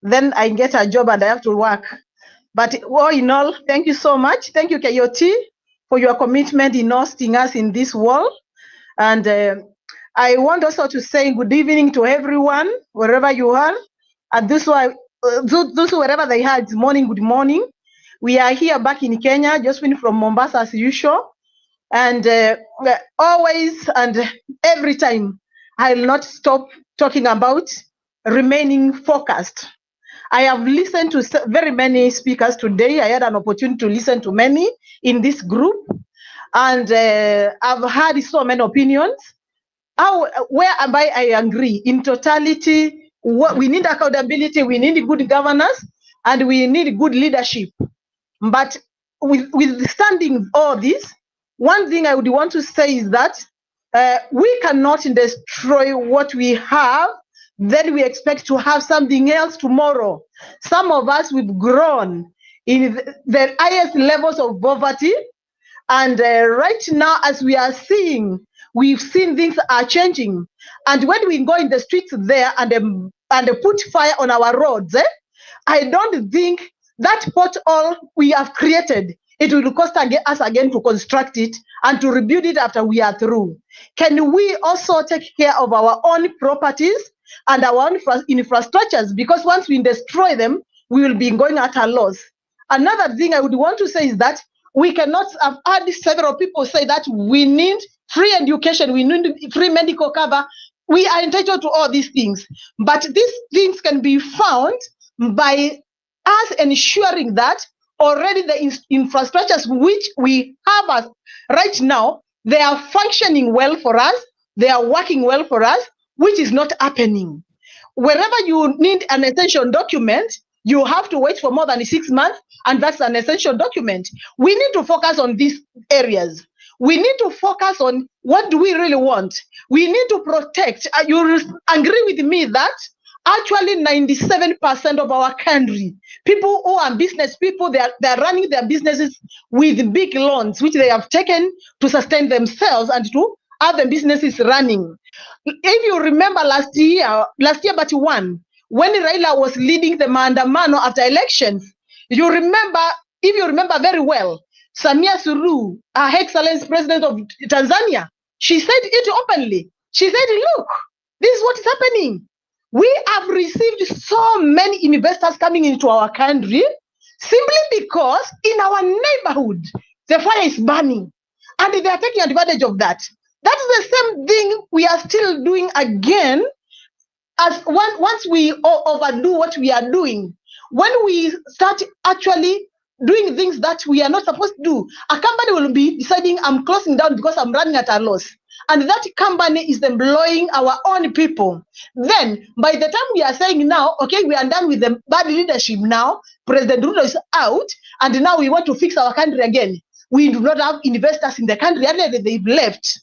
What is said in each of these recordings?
then I get a job and I have to work. But all in all, thank you so much. Thank you, KYOT, for your commitment in hosting us in this world. And I want also to say good evening to everyone, wherever you are. And those wherever they are, it's morning, good morning. We are here back in Kenya, just finished from Mombasa as usual. And always and every time, I'll not stop talking about remaining focused. I have listened to very many speakers today. I had an opportunity to listen to many in this group. And I've heard so many opinions. Where am I agree. In totality, we need accountability, we need good governance, and we need good leadership. But withstanding all this, one thing I would want to say is that we cannot destroy what we have, then we expect to have something else tomorrow. Some of us, we've grown in the highest levels of poverty. And right now, as we are seeing, we've seen things are changing. And when we go in the streets there and put fire on our roads, I don't think that pothole we have created, it will cost us again to construct it and to rebuild it after we are through. Can we also take care of our own properties and our own infrastructures? Because once we destroy them, we will be going at a loss. Another thing I would want to say is that we cannot have had several people say that we need free education, we need free medical cover. We are entitled to all these things, but these things can be found by us ensuring that already the infrastructures which we have right now, they are functioning well for us, they are working well for us, which is not happening. Wherever you need an essential document, you have to wait for more than 6 months, and that's an essential document. We need to focus on these areas. We need to focus on what do we really want. We need to protect. You agree with me that actually 97% of our country, people who are business people, they're running their businesses with big loans, which they have taken to sustain themselves and to have the businesses running. If you remember last year but one, when Raila was leading the maandamano after elections, if you remember very well, Samia Suluhu, Her Excellency President of Tanzania, she said it openly. She said, look, this is what is happening. We have received so many investors coming into our country simply because in our neighborhood, the fire is burning and they are taking advantage of that. That is the same thing we are still doing again as once we overdo what we are doing. When we start actually doing things that we are not supposed to do, a company will be deciding I'm closing down because I'm running at a loss. And that company is employing our own people. Then, by the time we are saying now, okay, we are done with the bad leadership now, President Ruto is out, and now we want to fix our country again. We do not have investors in the country, and they've left.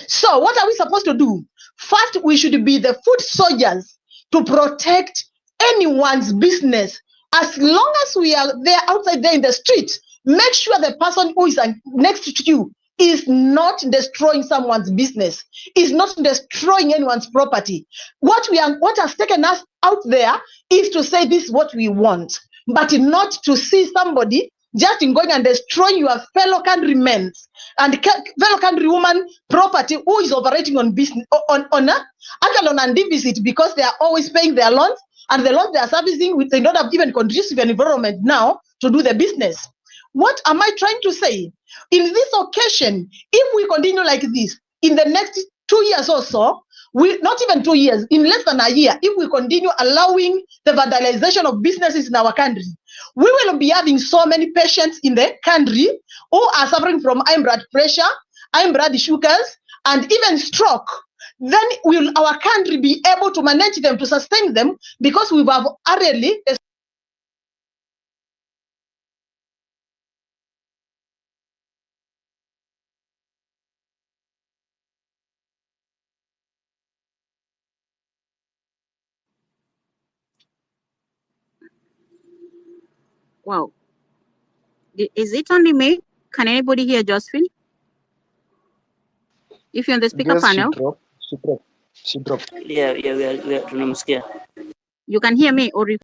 So what are we supposed to do? First, we should be the foot soldiers to protect anyone's business. As long as we are there outside there in the street, make sure the person who is next to you is not destroying someone's business, is not destroying anyone's property. What has taken us out there is to say this is what we want, but not to see somebody just in going and destroying your fellow countrymen and fellow countrywoman property who is operating on business on a deficit because they are always paying their loans, and the loans they are servicing they don't have even conducive environment now to do the business. What am I trying to say? In this occasion, if we continue like this, in the next 2 years or so, not even 2 years, in less than a year, if we continue allowing the vandalization of businesses in our country, we will be having so many patients in the country who are suffering from high blood pressure, high blood sugars, and even stroke. Then will our country be able to manage them, to sustain them, because we have already Wow. Is it only me? Can anybody hear Josephine? If you're on the speaker panel. She dropped. Yeah, tunamsikia. You can hear me or